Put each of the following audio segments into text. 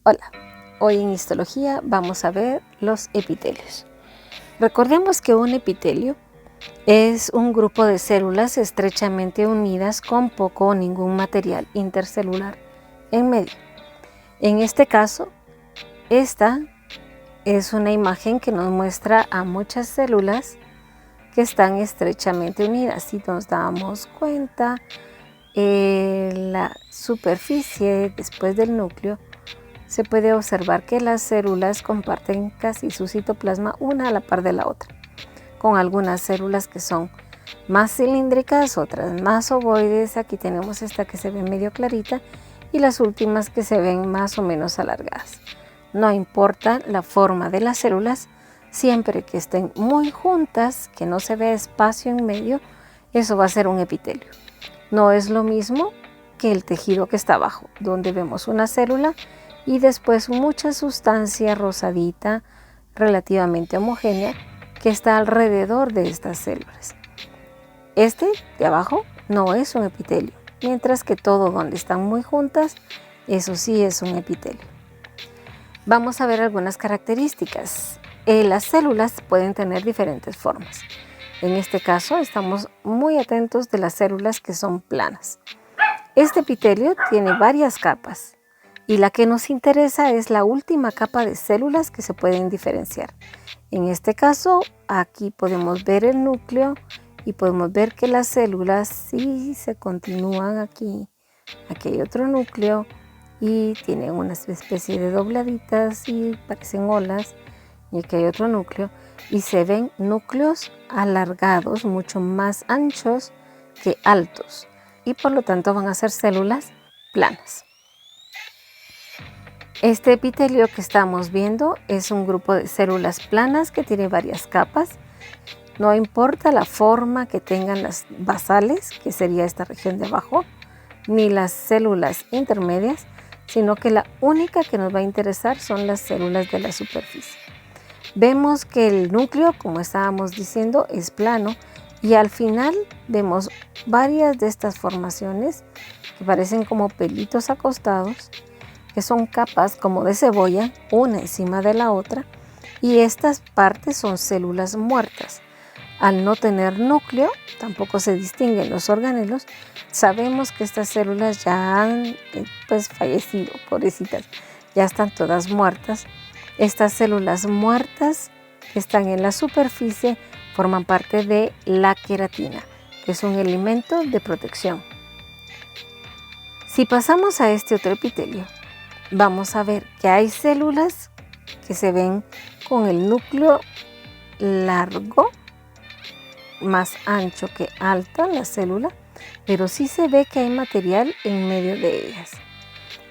Hola, hoy en histología vamos a ver los epitelios. Recordemos que un epitelio es un grupo de células estrechamente unidas con poco o ningún material intercelular en medio. En este caso, esta es una imagen que nos muestra a muchas células que están estrechamente unidas. Si nos damos cuenta, la superficie después del núcleo, se puede observar que las células comparten casi su citoplasma una a la par de la otra, con algunas células que son más cilíndricas, otras más ovoides. Aquí tenemos esta que se ve medio clarita y las últimas que se ven más o menos alargadas. No importa la forma de las células, siempre que estén muy juntas, que no se vea espacio en medio, eso va a ser un epitelio. No es lo mismo que el tejido que está abajo, donde vemos una célula y después mucha sustancia rosadita, relativamente homogénea, que está alrededor de estas células. Este de abajo no es un epitelio, mientras que todo donde están muy juntas, eso sí es un epitelio. Vamos a ver algunas características. Las células pueden tener diferentes formas. En este caso estamos muy atentos de las células que son planas. Este epitelio tiene varias capas y la que nos interesa es la última capa de células que se pueden diferenciar. En este caso, aquí podemos ver el núcleo y podemos ver que las células sí se continúan aquí. Aquí hay otro núcleo y tienen una especie de dobladitas y parecen olas. Y aquí hay otro núcleo y se ven núcleos alargados, mucho más anchos que altos, y por lo tanto van a ser células planas. Este epitelio que estamos viendo es un grupo de células planas que tiene varias capas. No importa la forma que tengan las basales, que sería esta región de abajo, ni las células intermedias, sino que la única que nos va a interesar son las células de la superficie. Vemos que el núcleo, como estábamos diciendo, es plano y al final vemos varias de estas formaciones que parecen como pelitos acostados, que son capas como de cebolla, una encima de la otra, y estas partes son células muertas. Al no tener núcleo, tampoco se distinguen los organelos, sabemos que estas células ya han fallecido, pobrecitas, ya están todas muertas. Estas células muertas que están en la superficie forman parte de la queratina, que es un elemento de protección. Si pasamos a este otro epitelio, vamos a ver que hay células que se ven con el núcleo largo, más ancho que alta la célula, pero sí se ve que hay material en medio de ellas.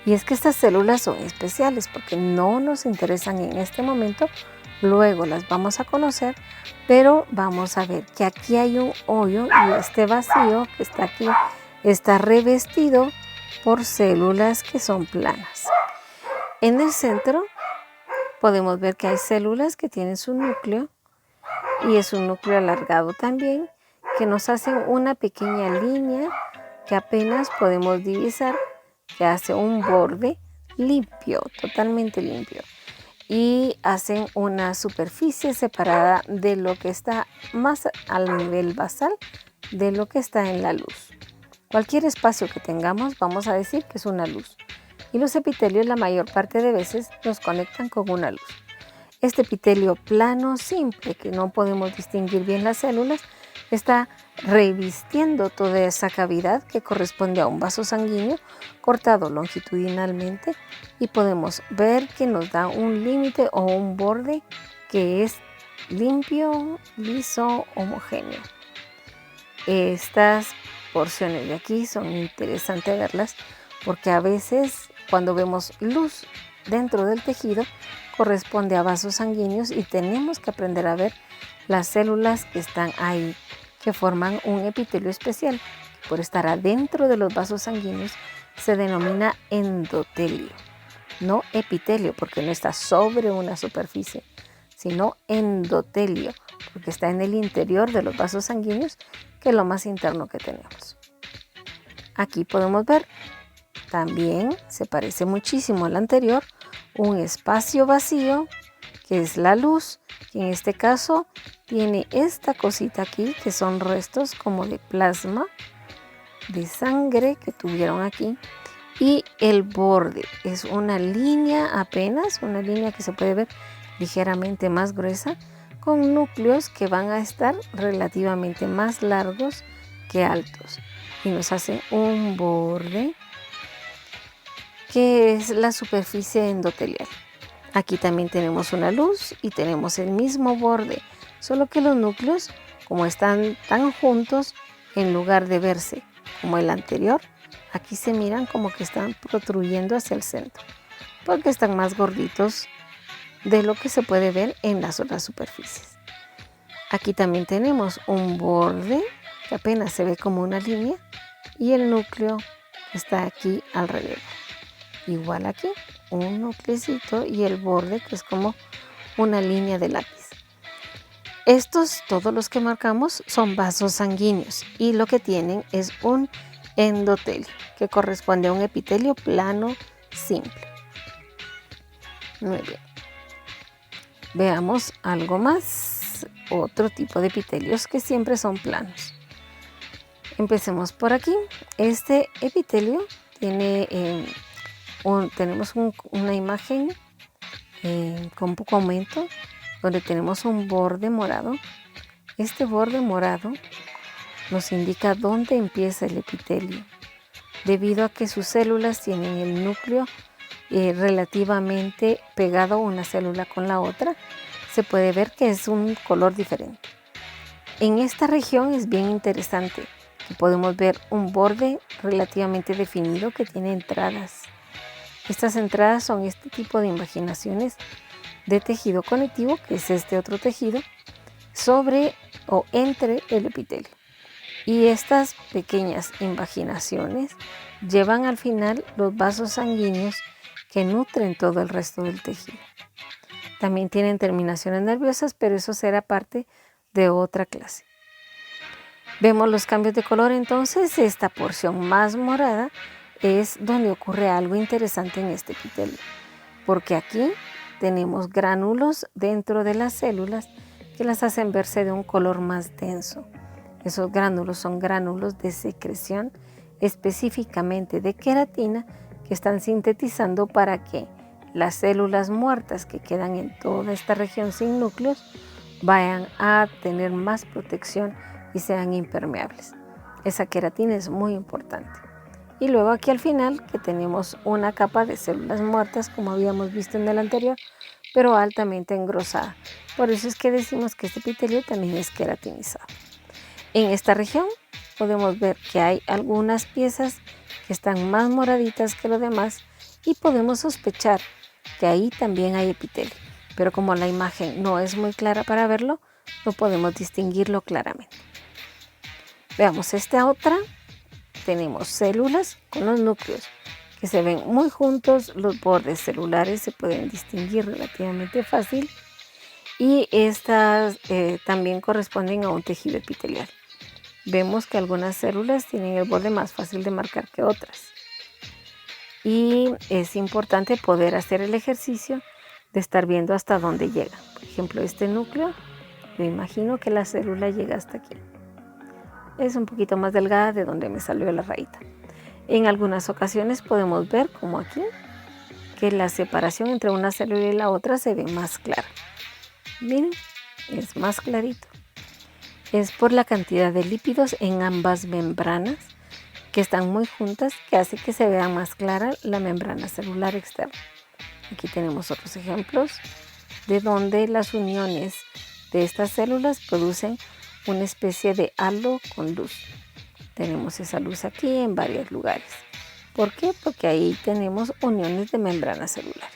Y es que estas células son especiales porque no nos interesan en este momento, luego las vamos a conocer, pero vamos a ver que aquí hay un hoyo y este vacío que está aquí está revestido por células que son planas. En el centro podemos ver que hay células que tienen su núcleo y es un núcleo alargado también, que nos hacen una pequeña línea que apenas podemos divisar, que hace un borde limpio, totalmente limpio, y hacen una superficie separada de lo que está más al nivel basal de lo que está en la luz. Cualquier espacio que tengamos vamos a decir que es una luz, y los epitelios la mayor parte de veces nos conectan con una luz. Este epitelio plano, simple, que no podemos distinguir bien las células, está revistiendo toda esa cavidad que corresponde a un vaso sanguíneo cortado longitudinalmente, y podemos ver que nos da un límite o un borde que es limpio, liso, homogéneo. Estas porciones de aquí son interesantes verlas porque a veces cuando vemos luz dentro del tejido corresponde a vasos sanguíneos y tenemos que aprender a ver las células que están ahí, que forman un epitelio especial. Por estar adentro de los vasos sanguíneos se denomina endotelio, no epitelio porque no está sobre una superficie, sino endotelio porque está en el interior de los vasos sanguíneos, que es lo más interno que tenemos. Aquí podemos ver, también se parece muchísimo al anterior un espacio vacío, que es la luz, que en este caso tiene esta cosita aquí, que son restos como de plasma, de sangre que tuvieron aquí. Y el borde es una línea apenas, una línea que se puede ver ligeramente más gruesa, con núcleos que van a estar relativamente más largos que altos. Y nos hace un borde que es la superficie endotelial. Aquí también tenemos una luz y tenemos el mismo borde, solo que los núcleos, como están tan juntos, en lugar de verse como el anterior, aquí se miran como que están protruyendo hacia el centro, porque están más gorditos de lo que se puede ver en las otras superficies. Aquí también tenemos un borde que apenas se ve como una línea y el núcleo está aquí alrededor. Igual aquí, un nuclecito y el borde que es como una línea de lápiz. Estos, todos los que marcamos, son vasos sanguíneos y lo que tienen es un endotelio que corresponde a un epitelio plano simple. Muy bien. Veamos algo más, otro tipo de epitelios que siempre son planos. Empecemos por aquí. Este epitelio tiene, tenemos una imagen con poco aumento, donde tenemos un borde morado. Este borde morado nos indica dónde empieza el epitelio, debido a que sus células tienen el núcleo relativamente pegado una célula con la otra. Se puede ver que es un color diferente. En esta región es bien interesante que podemos ver un borde relativamente definido que tiene entradas. Estas entradas son este tipo de invaginaciones de tejido conectivo, que es este otro tejido, sobre o entre el epitelio. Y estas pequeñas invaginaciones llevan al final los vasos sanguíneos que nutren todo el resto del tejido. También tienen terminaciones nerviosas, pero eso será parte de otra clase. Vemos los cambios de color. Entonces, esta porción más morada es donde ocurre algo interesante en este epitelio, porque aquí tenemos gránulos dentro de las células que las hacen verse de un color más denso. Esos gránulos son gránulos de secreción específicamente de queratina que están sintetizando para que las células muertas que quedan en toda esta región sin núcleos vayan a tener más protección y sean impermeables. Esa queratina es muy importante. Y luego aquí al final que tenemos una capa de células muertas, como habíamos visto en el anterior, pero altamente engrosada. Por eso es que decimos que este epitelio también es queratinizado. En esta región podemos ver que hay algunas piezas que están más moraditas que lo demás y podemos sospechar que ahí también hay epitelio, pero como la imagen no es muy clara para verlo, no podemos distinguirlo claramente. Veamos esta otra. Tenemos células con los núcleos que se ven muy juntos, los bordes celulares se pueden distinguir relativamente fácil y estas también corresponden a un tejido epitelial. Vemos que algunas células tienen el borde más fácil de marcar que otras. Y es importante poder hacer el ejercicio de estar viendo hasta dónde llega. Por ejemplo, este núcleo, yo imagino que la célula llega hasta aquí. Es un poquito más delgada de donde me salió la rayita. En algunas ocasiones podemos ver, como aquí, que la separación entre una célula y la otra se ve más clara. Miren, es más clarito. Es por la cantidad de lípidos en ambas membranas que están muy juntas que hace que se vea más clara la membrana celular externa. Aquí tenemos otros ejemplos de donde las uniones de estas células producen una especie de halo con luz. Tenemos esa luz aquí en varios lugares. ¿Por qué? Porque ahí tenemos uniones de membranas celulares.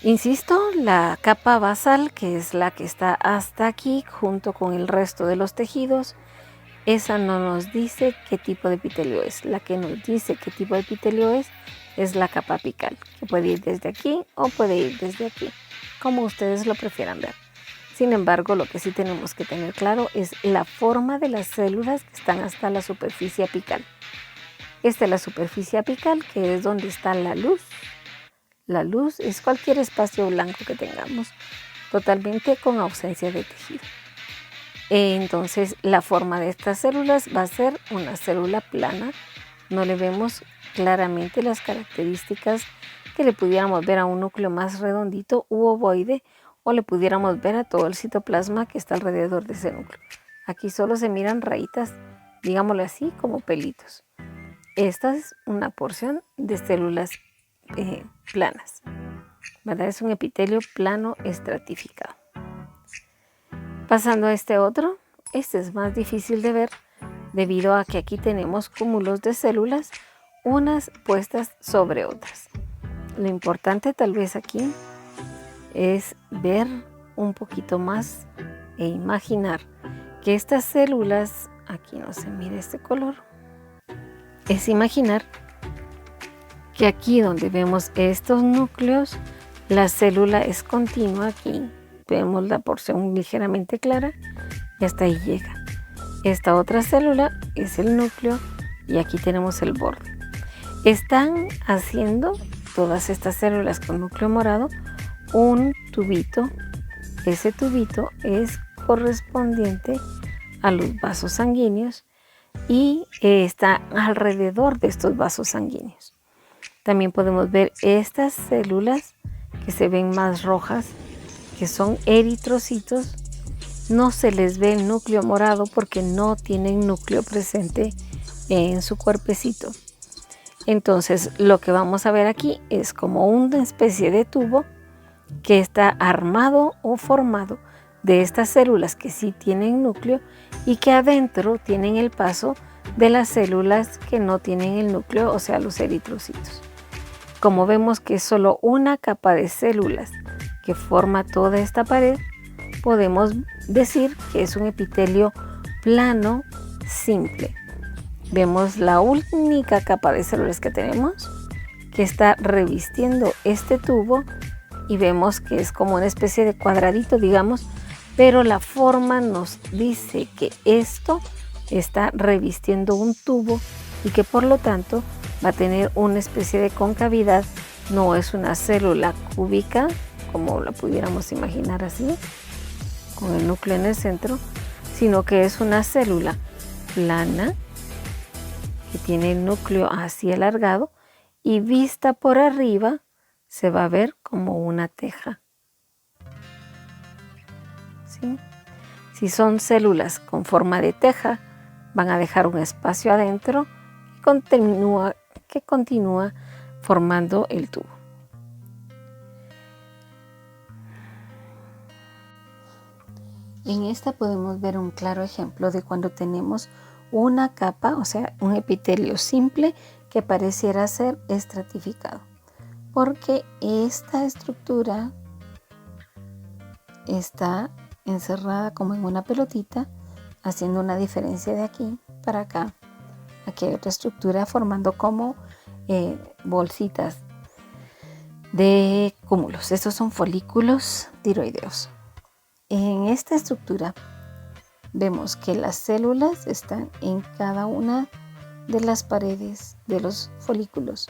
Insisto, la capa basal, que es la que está hasta aquí, junto con el resto de los tejidos, esa no nos dice qué tipo de epitelio es. La que nos dice qué tipo de epitelio es la capa apical, que puede ir desde aquí o puede ir desde aquí, como ustedes lo prefieran ver. Sin embargo, lo que sí tenemos que tener claro es la forma de las células que están hasta la superficie apical. Esta es la superficie apical, que es donde está la luz, la luz es cualquier espacio blanco que tengamos, totalmente con ausencia de tejido. Entonces la forma de estas células va a ser una célula plana. No le vemos claramente las características que le pudiéramos ver a un núcleo más redondito u ovoide, o le pudiéramos ver a todo el citoplasma que está alrededor de ese núcleo. Aquí solo se miran rayitas, digámoslo así, como pelitos. Esta es una porción de células planas, ¿verdad? Es un epitelio plano estratificado. Pasando a este otro, este es más difícil de ver debido a que aquí tenemos cúmulos de células, unas puestas sobre otras. Lo importante tal vez aquí es ver un poquito más e imaginar que estas células, aquí no se mira este color, es imaginar que aquí donde vemos estos núcleos, la célula es continua. Aquí vemos la porción ligeramente clara y hasta ahí llega. Esta otra célula es el núcleo y aquí tenemos el borde. Están haciendo todas estas células con núcleo morado un tubito. Ese tubito es correspondiente a los vasos sanguíneos y está alrededor de estos vasos sanguíneos. También podemos ver estas células que se ven más rojas, que son eritrocitos. No se les ve el núcleo morado porque no tienen núcleo presente en su cuerpecito. Entonces lo que vamos a ver aquí es como una especie de tubo que está armado o formado de estas células que sí tienen núcleo y que adentro tienen el paso de las células que no tienen el núcleo, o sea, los eritrocitos. Como vemos que es solo una capa de células que forma toda esta pared, podemos decir que es un epitelio plano simple. Vemos la única capa de células que tenemos que está revistiendo este tubo y vemos que es como una especie de cuadradito, digamos, pero la forma nos dice que esto está revistiendo un tubo y que por lo tanto va a tener una especie de concavidad. No es una célula cúbica como la pudiéramos imaginar así, con el núcleo en el centro, sino que es una célula plana que tiene el núcleo así alargado y vista por arriba se va a ver como una teja. ¿Sí? Si son células con forma de teja, van a dejar un espacio adentro que continúa formando el tubo. En esta podemos ver un claro ejemplo de cuando tenemos una capa, o sea, un epitelio simple que pareciera ser estratificado, porque esta estructura está encerrada como en una pelotita, haciendo una diferencia de aquí para acá. Aquí hay otra estructura formando como bolsitas de cúmulos. Estos son folículos tiroideos. En esta estructura vemos que las células están en cada una de las paredes de los folículos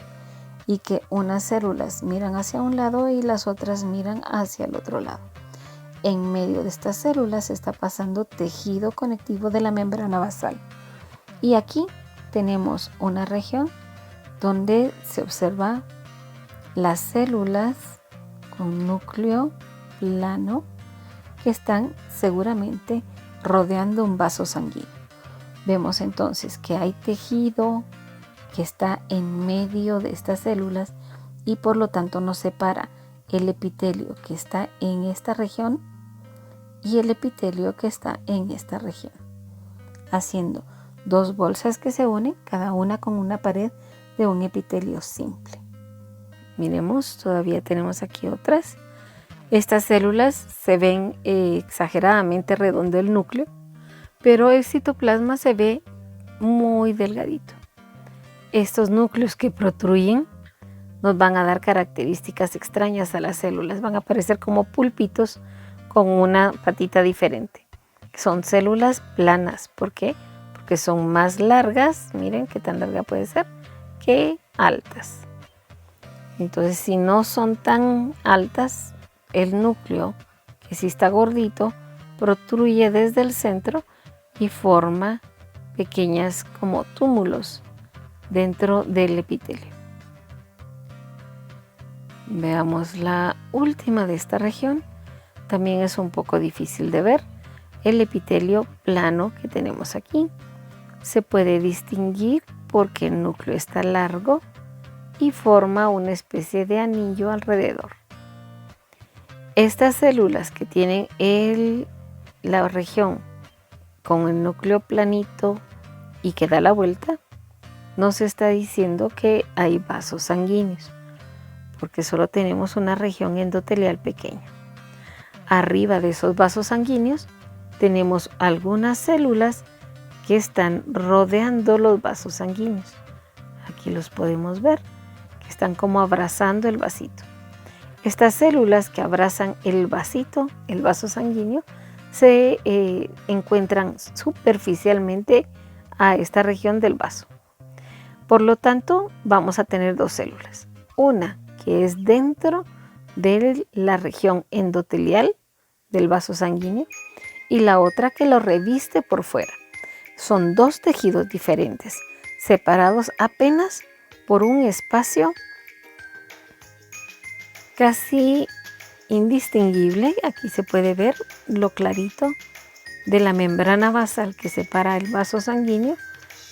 y que unas células miran hacia un lado y las otras miran hacia el otro lado. En medio de estas células está pasando tejido conectivo de la membrana basal. Y aquí tenemos una región donde se observa las células con núcleo plano que están seguramente rodeando un vaso sanguíneo. Vemos entonces que hay tejido que está en medio de estas células y por lo tanto nos separa el epitelio que está en esta región y el epitelio que está en esta región, haciendo dos bolsas que se unen, cada una con una pared de un epitelio simple. Miremos, todavía tenemos aquí otras. Estas células se ven exageradamente redondo el núcleo, pero el citoplasma se ve muy delgadito. Estos núcleos que protruyen nos van a dar características extrañas a las células. Van a parecer como pulpitos con una patita diferente. Son células planas. ¿Por qué? Porque son más largas, miren qué tan larga puede ser, que altas. Entonces, si no son tan altas, el núcleo, que sí está gordito, protruye desde el centro y forma pequeñas como túmulos dentro del epitelio. Veamos la última de esta región. También es un poco difícil de ver. El epitelio plano que tenemos aquí se puede distinguir porque el núcleo está largo y forma una especie de anillo alrededor. Estas células que tienen la región con el núcleo planito y que da la vuelta, nos está diciendo que hay vasos sanguíneos, porque solo tenemos una región endotelial pequeña. Arriba de esos vasos sanguíneos tenemos algunas células que están rodeando los vasos sanguíneos. Aquí los podemos ver, que están como abrazando el vasito. Estas células que abrazan el vasito, el vaso sanguíneo, se encuentran superficialmente a esta región del vaso. Por lo tanto, vamos a tener dos células. Una que es dentro de la región endotelial del vaso sanguíneo y la otra que lo reviste por fuera. Son dos tejidos diferentes, separados apenas por un espacio casi indistinguible. Aquí se puede ver lo clarito de la membrana basal que separa el vaso sanguíneo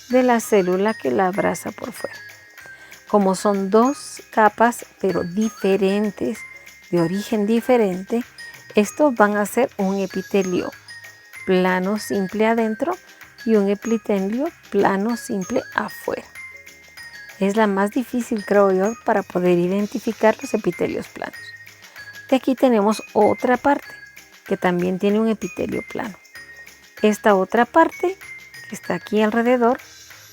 de la célula que la abraza por fuera. Como son dos capas pero diferentes, de origen diferente, estos van a ser un epitelio plano simple adentro y un epitelio plano simple afuera. Es la más difícil, creo yo, para poder identificar los epitelios planos. De aquí tenemos otra parte que también tiene un epitelio plano. Esta otra parte que está aquí alrededor,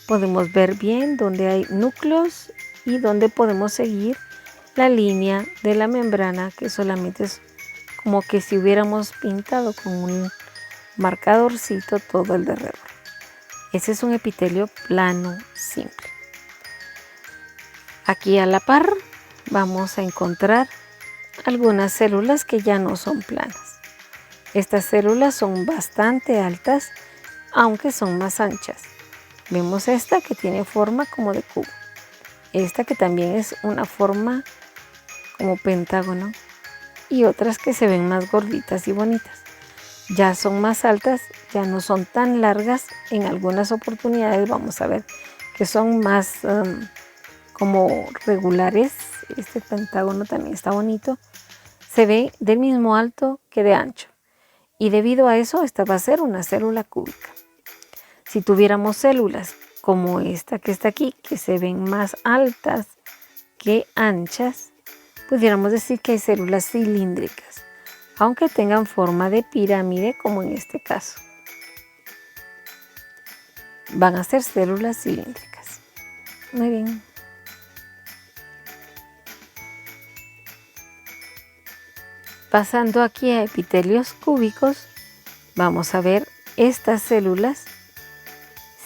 podemos ver bien dónde hay núcleos y dónde podemos seguir la línea de la membrana, que solamente es como que si hubiéramos pintado con un marcadorcito todo el derredor. Ese es un epitelio plano simple. Aquí a la par vamos a encontrar algunas células que ya no son planas. Estas células son bastante altas, aunque son más anchas. Vemos esta que tiene forma como de cubo. Esta que también es una forma como pentágono. Y otras que se ven más gorditas y bonitas. Ya son más altas, ya no son tan largas. En algunas oportunidades vamos a ver que son más como regulares. Este pentágono también está bonito. Se ve del mismo alto que de ancho. Y debido a eso, esta va a ser una célula cúbica. Si tuviéramos células como esta que está aquí, que se ven más altas que anchas, pudiéramos decir que hay células cilíndricas, aunque tengan forma de pirámide, como en este caso. Van a ser células cilíndricas. Muy bien. Pasando aquí a epitelios cúbicos, vamos a ver estas células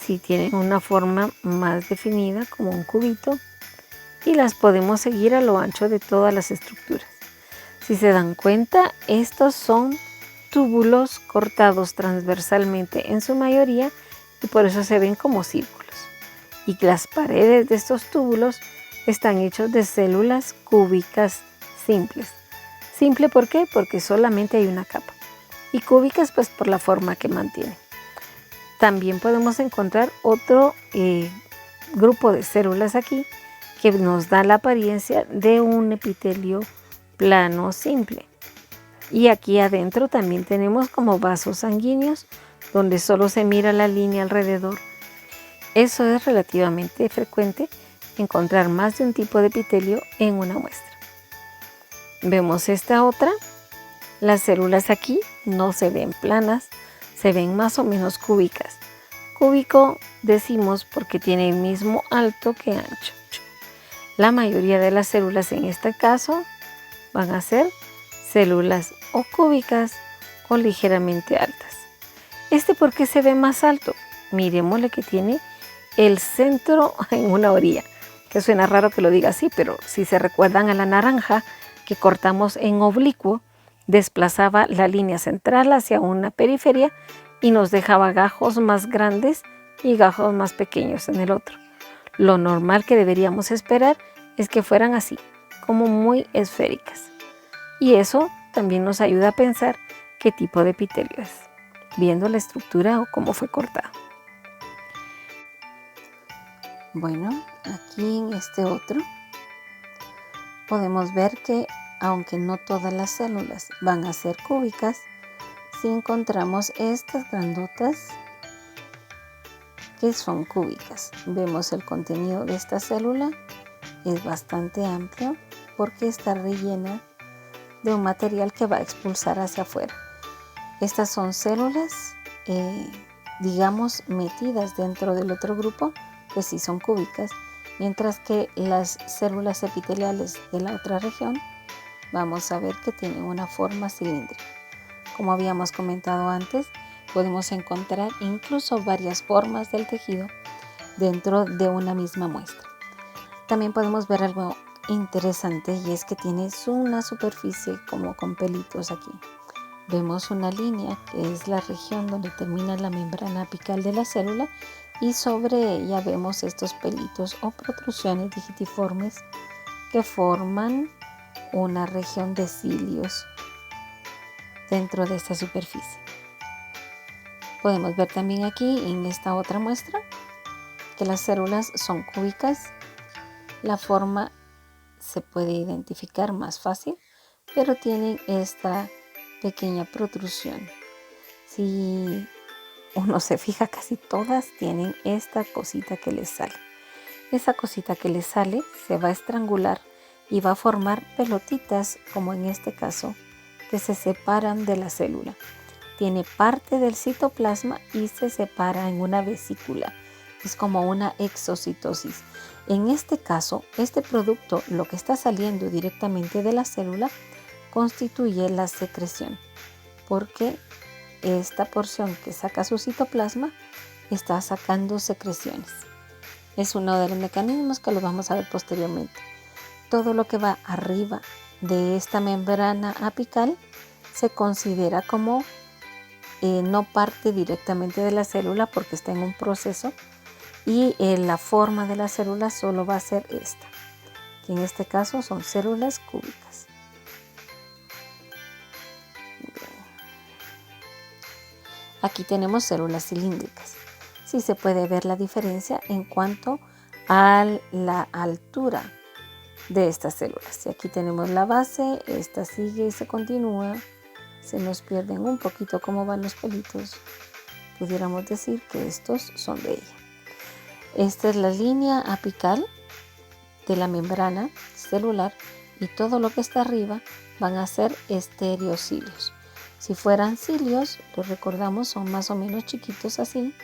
si tienen una forma más definida como un cubito y las podemos seguir a lo ancho de todas las estructuras. Si se dan cuenta, estos son túbulos cortados transversalmente en su mayoría y por eso se ven como círculos. Y las paredes de estos túbulos están hechos de células cúbicas simples. Simple, ¿por qué? Porque solamente hay una capa. Y cúbicas, pues por la forma que mantienen. También podemos encontrar otro grupo de células aquí que nos da la apariencia de un epitelio plano simple. Y aquí adentro también tenemos como vasos sanguíneos donde solo se mira la línea alrededor. Eso es relativamente frecuente, encontrar más de un tipo de epitelio en una muestra. Vemos esta otra. Las células aquí no se ven planas, se ven más o menos cúbicas. Cúbico decimos porque tiene el mismo alto que ancho. La mayoría de las células en este caso van a ser células o cúbicas o ligeramente altas. ¿Por qué se ve más alto? Miremosle que tiene el centro en una orilla. que suena raro que lo diga así, pero si se recuerdan a la naranja que cortamos en oblicuo, desplazaba la línea central hacia una periferia y nos dejaba gajos más grandes y gajos más pequeños en el otro. Lo normal que deberíamos esperar es que fueran así, como muy esféricas. Y eso también nos ayuda a pensar qué tipo de epitelio es, viendo la estructura o cómo fue cortado. Bueno, aquí en este otro podemos ver que aunque no todas las células van a ser cúbicas, sí encontramos estas grandotas que son cúbicas. Vemos el contenido de esta célula, es bastante amplio porque está rellena de un material que va a expulsar hacia afuera. Estas son células, digamos, metidas dentro del otro grupo, que sí son cúbicas, mientras que las células epiteliales de la otra región vamos a ver que tienen una forma cilíndrica. Como habíamos comentado antes, podemos encontrar incluso varias formas del tejido dentro de una misma muestra. También podemos ver algo interesante y es que tiene una superficie como con pelitos aquí. Vemos una línea que es la región donde termina la membrana apical de la célula y sobre ella vemos estos pelitos o protrusiones digitiformes que forman una región de cilios dentro de esta superficie. Podemos ver también aquí en esta otra muestra que las células son cúbicas. La forma se puede identificar más fácil, pero tienen esta pequeña protrusión. Si uno se fija, casi todas tienen esta cosita que les sale. Esa cosita que les sale se va a estrangular y va a formar pelotitas, como en este caso, que se separan de la célula. Tiene parte del citoplasma y se separa en una vesícula. Es como una exocitosis. En este caso, este producto, lo que está saliendo directamente de la célula, constituye la secreción, porque esta porción que saca su citoplasma está sacando secreciones. Es uno de los mecanismos que lo vamos a ver posteriormente. Todo lo que va arriba de esta membrana apical se considera como no parte directamente de la célula porque está en un proceso y la forma de la célula solo va a ser esta, que en este caso son células cúbicas. Aquí tenemos células cilíndricas. Sí se puede ver la diferencia en cuanto a la altura de estas células. Y aquí tenemos la base, esta sigue y se continúa. Se nos pierden un poquito cómo van los pelitos. Pudiéramos decir que estos son de ella. Esta es la línea apical de la membrana celular y todo lo que está arriba van a ser estereocilios. Si fueran cilios, los recordamos, son más o menos chiquitos así,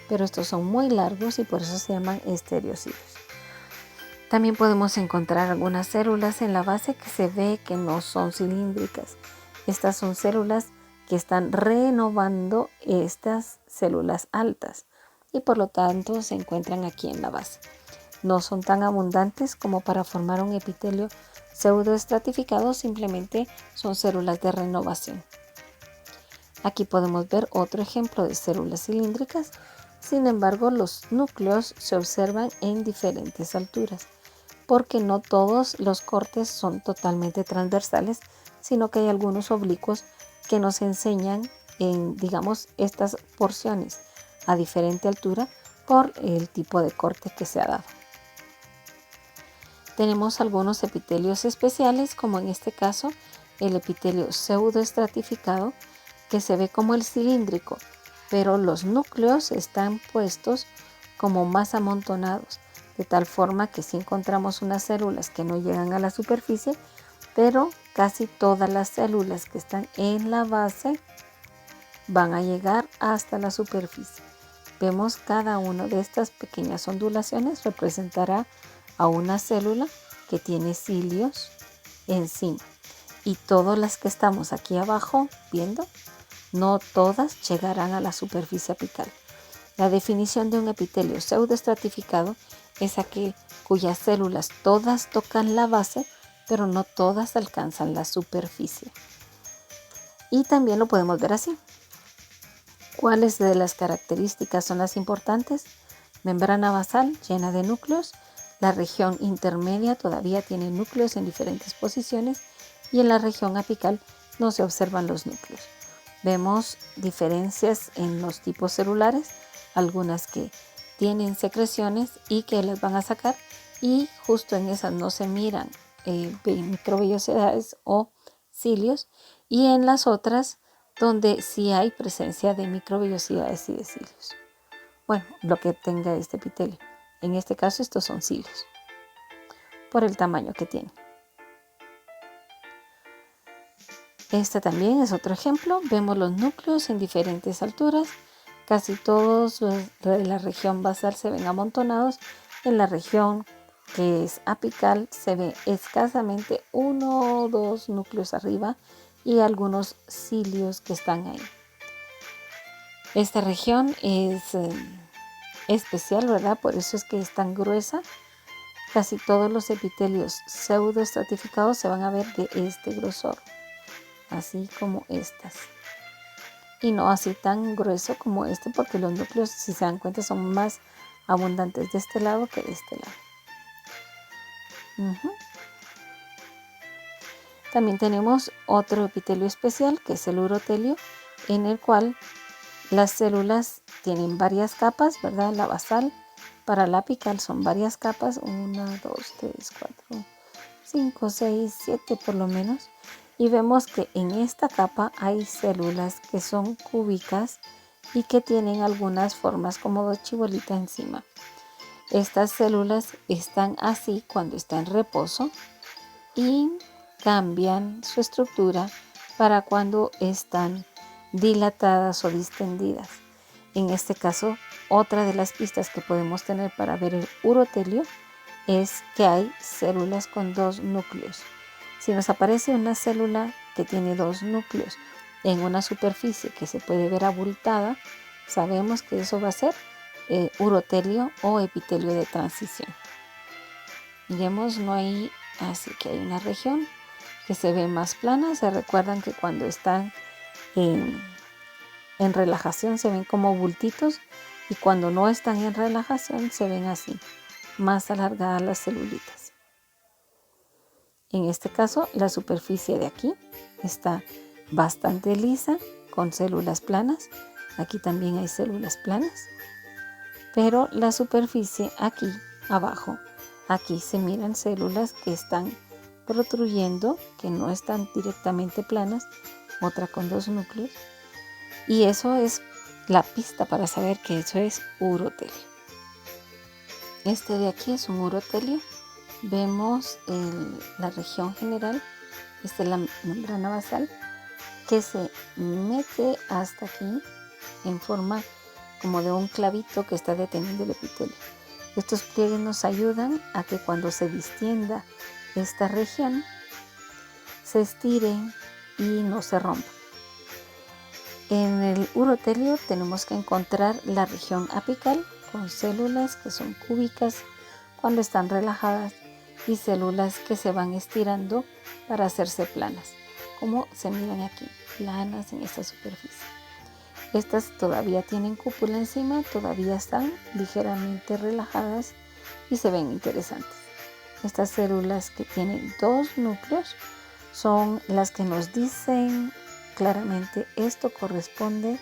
pero estos son muy largos y por eso se llaman estereocilios. También podemos encontrar algunas células en la base que se ve que no son cilíndricas. Estas son células que están renovando estas células altas y por lo tanto se encuentran aquí en la base. No son tan abundantes como para formar un epitelio pseudoestratificado, simplemente son células de renovación. Aquí podemos ver otro ejemplo de células cilíndricas. Sin embargo, los núcleos se observan en diferentes alturas, porque no todos los cortes son totalmente transversales, sino que hay algunos oblicuos que nos enseñan digamos, estas porciones a diferente altura por el tipo de corte que se ha dado. Tenemos algunos epitelios especiales, como en este caso el epitelio pseudoestratificado, que se ve como el cilíndrico, pero los núcleos están puestos como más amontonados, de tal forma que sí encontramos unas células que no llegan a la superficie, pero casi todas las células que están en la base van a llegar hasta la superficie. Vemos cada una de estas pequeñas ondulaciones representará a una célula que tiene cilios encima. Y todas las que estamos aquí abajo viendo, no todas llegarán a la superficie apical. La definición de un epitelio pseudoestratificado es aquel cuyas células todas tocan la base, pero no todas alcanzan la superficie. Y también lo podemos ver así. ¿Cuáles de las características son las importantes? Membrana basal llena de núcleos. La región intermedia todavía tiene núcleos en diferentes posiciones y en la región apical no se observan los núcleos. Vemos diferencias en los tipos celulares, algunas que tienen secreciones y que las van a sacar, y justo en esas no se miran microvellosidades o cilios, y en las otras donde sí hay presencia de microvellosidades y de cilios. Bueno, lo que tenga este epitelio. En este caso estos son cilios, por el tamaño que tiene. Este también es otro ejemplo. Vemos los núcleos en diferentes alturas. Casi todos los de la región basal se ven amontonados. En la región que es apical se ve escasamente 1 o 2 núcleos arriba y algunos cilios que están ahí. Esta región es especial, ¿verdad? Por eso es que es tan gruesa. Casi todos los epitelios pseudoestratificados se van a ver de este grosor, así como estas. Y no así tan grueso como este, porque los núcleos, si se dan cuenta, son más abundantes de este lado que de este lado. También tenemos otro epitelio especial, que es el urotelio, en el cual las células tienen varias capas, ¿verdad? La basal para la apical son varias capas, 1, 2, 3, 4, 5, 6, 7 por lo menos. Y vemos que en esta capa hay células que son cúbicas y que tienen algunas formas como dos chibolitas encima. Estas células están así cuando está en reposo y cambian su estructura para cuando están dilatadas o distendidas. En este caso, otra de las pistas que podemos tener para ver el urotelio es que hay células con 2 núcleos. Si nos aparece una célula que tiene 2 núcleos en una superficie que se puede ver abultada, sabemos que eso va a ser urotelio o epitelio de transición. Miremos, no hay, así que hay una región que se ve más plana. Se recuerdan que cuando están en relajación se ven como bultitos, y cuando no están en relajación se ven así, más alargadas las celulitas. En este caso, la superficie de aquí está bastante lisa, con células planas. Aquí también hay células planas, pero la superficie aquí abajo, aquí se miran células que están protruyendo, que no están directamente planas, otra con 2 núcleos, y eso es la pista para saber que eso es urotelio. Este de aquí es un urotelio. Vemos la región general, esta es la membrana basal, que se mete hasta aquí en forma como de un clavito que está deteniendo el epitelio. Estos pliegues nos ayudan a que cuando se distienda esta región se estire y no se rompa. En el urotelio tenemos que encontrar la región apical con células que son cúbicas cuando están relajadas y células que se van estirando para hacerse planas, como se miran aquí, planas en esta superficie. Estas todavía tienen cúpula encima, todavía están ligeramente relajadas y se ven interesantes. Estas células que tienen 2 núcleos son las que nos dicen claramente esto corresponde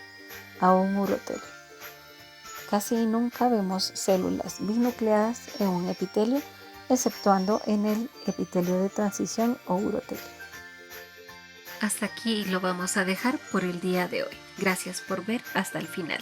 a un urotelio. Casi nunca vemos células binucleadas en un epitelio, exceptuando en el epitelio de transición o urotelio. Hasta aquí lo vamos a dejar por el día de hoy. Gracias por ver hasta el final.